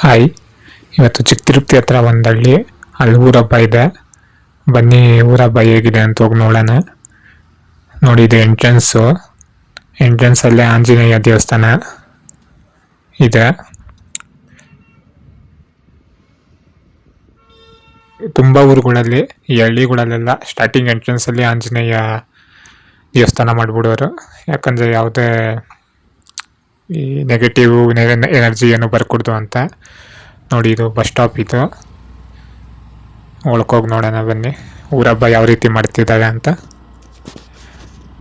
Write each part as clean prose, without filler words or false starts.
Hi, ಇವತ್ತು ಚಿಕ್ಕ ತಿರುಪತಿ ಹತ್ರ ಒಂದು ಹಳ್ಳಿ, ಅಲ್ಲಿ ಊರಬ್ಬ ಇದೆ. ಬನ್ನಿ ಊರಬ್ಬ ಹೇಗಿದೆ ಅಂತ ಹೋಗಿ ನೋಡೋಣ. ನೋಡಿ, ಇದು ಎಂಟ್ರೆನ್ಸ್ ಅಲ್ಲೇ ಆಂಜನೇಯ ದೇವಸ್ಥಾನ ಇದೆ. ತುಂಬ ಊರುಗಳಲ್ಲಿ, ಈ ಹಳ್ಳಿಗಳಲ್ಲೆಲ್ಲ ಸ್ಟಾರ್ಟಿಂಗ್ ಎಂಟ್ರೆನ್ಸ್ ಅಲ್ಲಿ ಆಂಜನೇಯ ದೇವಸ್ಥಾನ ಮಾಡಿಬಿಡೋರು. ಯಾಕಂದರೆ ಯಾವುದೇ ಈ ನೆಗೆಟಿವ್ ಎನರ್ಜಿ ಏನು ಬರ್ಕೊಡ್ದು ಅಂತ. ನೋಡಿ, ಇದು ಬಸ್ ಸ್ಟಾಪ್. ಇದು ಒಳಕೋಗಿ ನೋಡೋಣ ಬನ್ನಿ, ಊರಬ್ಬ ಯಾವ ರೀತಿ ಮಾಡ್ತಿದ್ದಾರೆ ಅಂತ.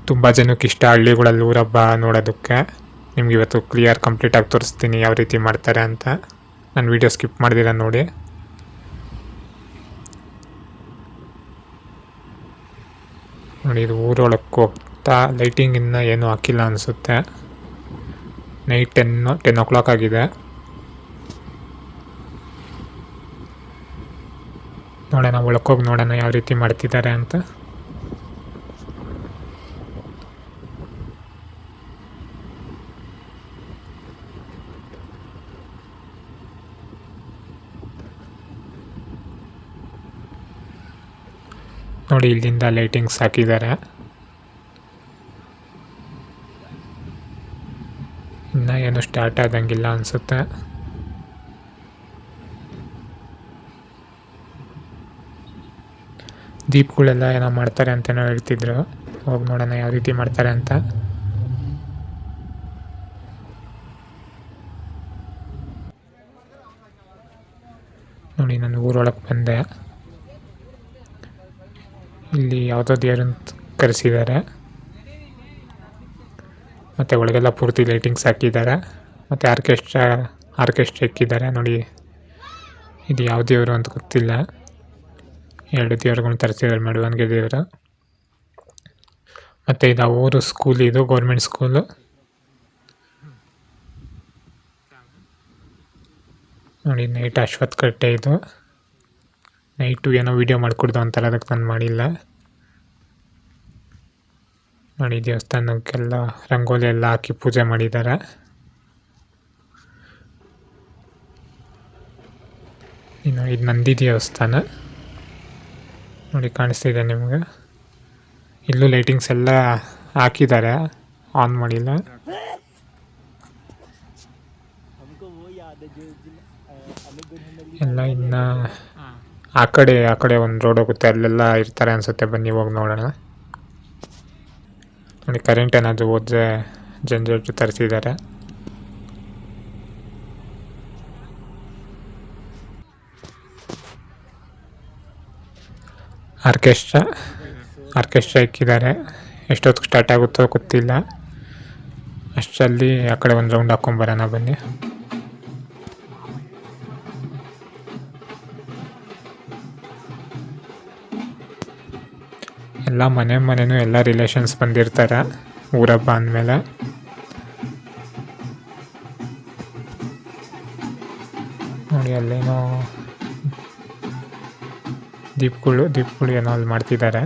ತುಂಬ ಜನಕ್ಕೆ ಇಷ್ಟ ಹಳ್ಳಿಗಳಲ್ಲಿ ಊರಬ್ಬ ನೋಡೋದಕ್ಕೆ. ನಿಮ್ಗೆ ಇವತ್ತು ಕ್ಲಿಯರ್ ಕಂಪ್ಲೀಟಾಗಿ ತೋರಿಸ್ತೀನಿ ಯಾವ ರೀತಿ ಮಾಡ್ತಾರೆ ಅಂತ. ನನ್ನ ವೀಡಿಯೋ ಸ್ಕಿಪ್ ಮಾಡ್ದಿರ ನೋಡಿ. ನೋಡಿ, ಇದು ಊರೊಳಕ್ಕೆ ಹೋಗ್ತಾ ಲೈಟಿಂಗ್ ಇನ್ನೂ ಏನೂ ಹಾಕಿಲ್ಲ ಅನಿಸುತ್ತೆ. ನೈಟ್ 10 o'clock ಆಗಿದೆ. ನೋಡೋಣ, ಒಳಕೋಗಿ ನೋಡೋಣ ಯಾವ ರೀತಿ ಮಾಡ್ತಿದ್ದಾರೆ ಅಂತ. ನೋಡಿ, ಇಲ್ಲಿಂದ ಲೈಟಿಂಗ್ಸ್ ಹಾಕಿದ್ದಾರೆ. ಇನ್ನು ಏನು ಸ್ಟಾರ್ಟ್ ಆದಂಗಿಲ್ಲ ಅನಿಸುತ್ತೆ. ದೀಪಗಳೆಲ್ಲ ಏನೋ ಮಾಡ್ತಾರೆ ಅಂತೇನೋ ಹೇಳ್ತಿದ್ರು. ಹೋಗಿ ನೋಡೋಣ ಯಾವ ರೀತಿ ಮಾಡ್ತಾರೆ ಅಂತ. ನೋಡಿ, ನಾನು ಊರೊಳಗೆ ಬಂದೆ. ಇಲ್ಲಿ ಯಾವುದೋ ದೇವ್ರನ್ನ ಕರೆಸಿದ್ದಾರೆ. ಮತ್ತು ಒಳಗೆಲ್ಲ ಪೂರ್ತಿ ಲೈಟಿಂಗ್ಸ್ ಹಾಕಿದ್ದಾರೆ. ಮತ್ತು ಆರ್ಕೆಸ್ಟ್ರಾ ಇಕ್ಕಿದ್ದಾರೆ. ನೋಡಿ, ಇದು ಯಾವ ದೇವರು ಅಂತ ಗೊತ್ತಿಲ್ಲ. 2 ದೇವರುಗಳನ್ನ ತರಿಸಿದ್ದಾರೆ, ಮೆರವಣಿಗೆ ದೇವರು. ಮತ್ತು ಇದು ಊರು ಸ್ಕೂಲ್, ಇದು ಗೌರ್ಮೆಂಟ್ ಸ್ಕೂಲು. ನೋಡಿ, ನೈಟ್ ಅಶ್ವತ್ಥ ಕಟ್ಟೆ. ಇದು ನೈಟು ಏನೋ ವಿಡಿಯೋ ಮಾಡಿಕೊಡ್ದು ಅಂತಾರೆ, ಅದಕ್ಕೆ ನಾನು ಮಾಡಿಲ್ಲ. ನೋಡಿ, ದೇವಸ್ಥಾನಕ್ಕೆಲ್ಲ ರಂಗೋಲಿ ಎಲ್ಲ ಹಾಕಿ ಪೂಜೆ ಮಾಡಿದ್ದಾರೆ. ಇನ್ನು ಇದು ನಂದಿ ದೇವಸ್ಥಾನ. ನೋಡಿ, ಕಾಣಿಸ್ತಿದೆ ನಿಮಗೆ. ಇಲ್ಲೂ ಲೈಟಿಂಗ್ಸ್ ಎಲ್ಲ ಹಾಕಿದ್ದಾರೆ, ಆನ್ ಮಾಡಿಲ್ಲ. ಎಲ್ಲ ಇನ್ನು ಆ ಕಡೆ ಒಂದು ರೋಡ್ ಹೋಗುತ್ತೆ, ಅಲ್ಲೆಲ್ಲ ಇರ್ತಾರೆ ಅನಿಸುತ್ತೆ. ಬನ್ನಿ ಹೋಗಿ ನೋಡೋಣ. ನೋಡಿ, ಕರೆಂಟ್ ಏನಾದರೂ ಹೋದರೆ ಜನರೇಟರ್ ತರಿಸಿದ್ದಾರೆ. ಆರ್ಕೆಸ್ಟ್ರಾ ಇಕ್ಕಿದ್ದಾರೆ. ಎಷ್ಟೊತ್ತಿಗೆ ಸ್ಟಾರ್ಟ್ ಆಗುತ್ತೋ ಗೊತ್ತಿಲ್ಲ. ಅಷ್ಟರಲ್ಲಿ ಆ ಕಡೆ ಒಂದು ರೌಂಡ್ ಹಾಕ್ಕೊಂಬರೋಣ ಬನ್ನಿ. ಎಲ್ಲ ಮನೆಯೂ ಎಲ್ಲ ರಿಲೇಷನ್ಸ್ ಬಂದಿರ್ತಾರೆ ಊರಬ್ಬ ಅಂದಮೇಲೆ. ನೋಡಿ, ಅಲ್ಲೇನೋ ದೀಪಗಳು ಏನೋ ಅಲ್ಲಿ ಮಾಡ್ತಿದ್ದಾರೆ.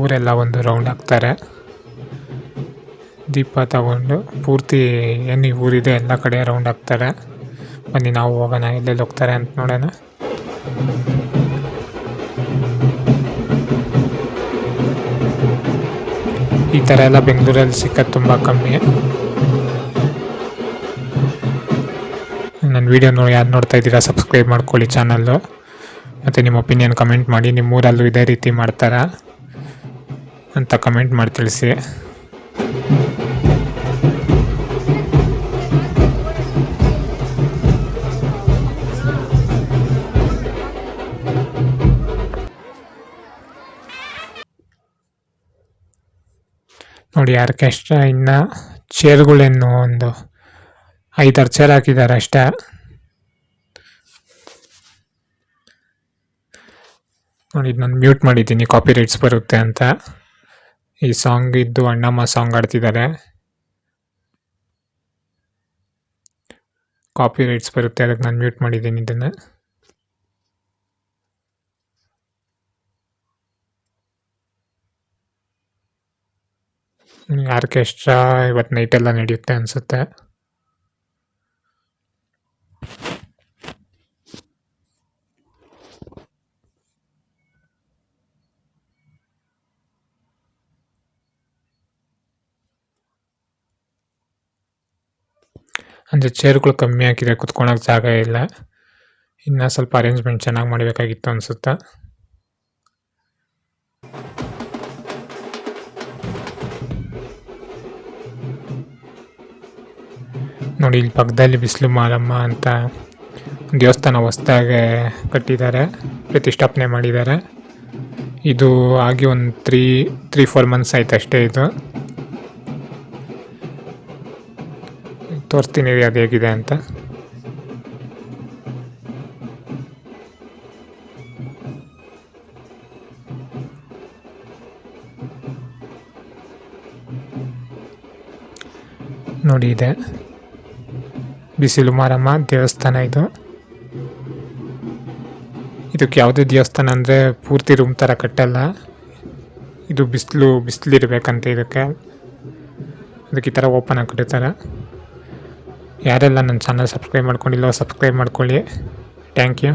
ಊರೆಲ್ಲ ಒಂದು ರೌಂಡ್ ಹಾಕ್ತಾರೆ ದೀಪ ತಗೊಂಡು. ಪೂರ್ತಿ ಏನು ಊರಿದೆ ಎಲ್ಲ ಕಡೆ ರೌಂಡ್ ಹಾಕ್ತಾರೆ. ಬನ್ನಿ ನಾವು ಹೋಗೋಣ, ಎಲ್ಲೆಲ್ಲಿ ಹೋಗ್ತಾರೆ ಅಂತ ನೋಡೋಣ. ಈ ಥರ ಎಲ್ಲ ಬೆಂಗಳೂರಲ್ಲಿ ಸಿಕ್ಕದು ತುಂಬ ಕಮ್ಮಿ. ನನ್ನ ವೀಡಿಯೋ ಯಾರು ನೋಡ್ತಾ ಇದ್ದೀರಾ ಸಬ್ಸ್ಕ್ರೈಬ್ ಮಾಡ್ಕೊಳ್ಳಿ ಚಾನಲ್ಲು. ಮತ್ತು ನಿಮ್ಮ ಒಪಿನಿಯನ್ ಕಮೆಂಟ್ ಮಾಡಿ. ನಿಮ್ಮೂರಲ್ಲೂ ಇದೇ ರೀತಿ ಮಾಡ್ತಾರಾ ಅಂತ ಕಮೆಂಟ್ ಮಾಡಿ ತಿಳಿಸಿ. ನೋಡಿ ಆರ್ಕೆಸ್ಟ್ರಾ ಇನ್ನು ಚೇರ್ಗಳೇನು ಒಂದು 5-6 ಚೇರ್ ಹಾಕಿದ್ದಾರೆ ಅಷ್ಟೇ. ನೋಡಿ ನಾನು ಮ್ಯೂಟ್ ಮಾಡಿದ್ದೀನಿ, ಕಾಪಿ ರೈಟ್ಸ್ ಬರುತ್ತೆ ಅಂತ. ಈ ಸಾಂಗ್ ಇದ್ದು ಅಣ್ಣಮ್ಮ ಸಾಂಗ್ ಆಡ್ತಿದ್ದಾರೆ, ಕಾಪಿ ರೈಟ್ಸ್ ಬರುತ್ತೆ, ಅದಕ್ಕೆ ನಾನು ಮ್ಯೂಟ್ ಮಾಡಿದ್ದೀನಿ ಇದನ್ನು. ಆರ್ಕೆಸ್ಟ್ರಾ ಇವತ್ತು ನೈಟೆಲ್ಲ ನಡೆಯುತ್ತೆ ಅನಿಸುತ್ತೆ. ಅಂದರೆ ಚೇರ್ಗಳು ಕಮ್ಮಿ ಹಾಕಿದೆ, ಕುತ್ಕೊಳಕ್ಕೆ ಜಾಗ ಇಲ್ಲ. ಇನ್ನು ಸ್ವಲ್ಪ ಅರೇಂಜ್ಮೆಂಟ್ ಚೆನ್ನಾಗಿ ಮಾಡಬೇಕಾಗಿತ್ತು ಅನಿಸುತ್ತೆ. ನೋಡಿ ಇಲ್ಲಿ ಪಕ್ಕದಲ್ಲಿ ಬಿಸಿಲು ಮಾರಮ್ಮ ಅಂತ ದೇವಸ್ಥಾನ ಹೊಸ್ದಾಗೆ ಕಟ್ಟಿದ್ದಾರೆ, ಪ್ರತಿಷ್ಠಾಪನೆ ಮಾಡಿದ್ದಾರೆ. ಇದು ಆಗಿ ಒಂದು 3-4 ಮಂತ್ಸ್ ಆಯ್ತು ಅಷ್ಟೇ. ಇದು ತೋರಿಸ್ತೀನಿ ಅದು ಹೇಗಿದೆ ಅಂತ. ನೋಡಿ ಇದೆ ಬಿಸಿಲು ಮಾರಮ್ಮ ದೇವಸ್ಥಾನ. ಇದಕ್ಕೆ ಯಾವುದೇ ದೇವಸ್ಥಾನ ಅಂದರೆ ಪೂರ್ತಿ ರೂಮ್ ಥರ ಕಟ್ಟಲ್ಲ, ಇದು ಬಿಸಿಲಿರ್ಬೇಕಂತ ಇದಕ್ಕೆ, ಅದಕ್ಕೆ ಈ ಥರ ಓಪನ್ ಆಗಿ ಕಟ್ಟಿರ್ತಾರೆ. ಯಾರೆಲ್ಲ ನನ್ನ ಚಾನಲ್ ಸಬ್ಸ್ಕ್ರೈಬ್ ಮಾಡ್ಕೊಂಡಿಲ್ಲ ಸಬ್ಸ್ಕ್ರೈಬ್ ಮಾಡ್ಕೊಳ್ಳಿ. Thank you.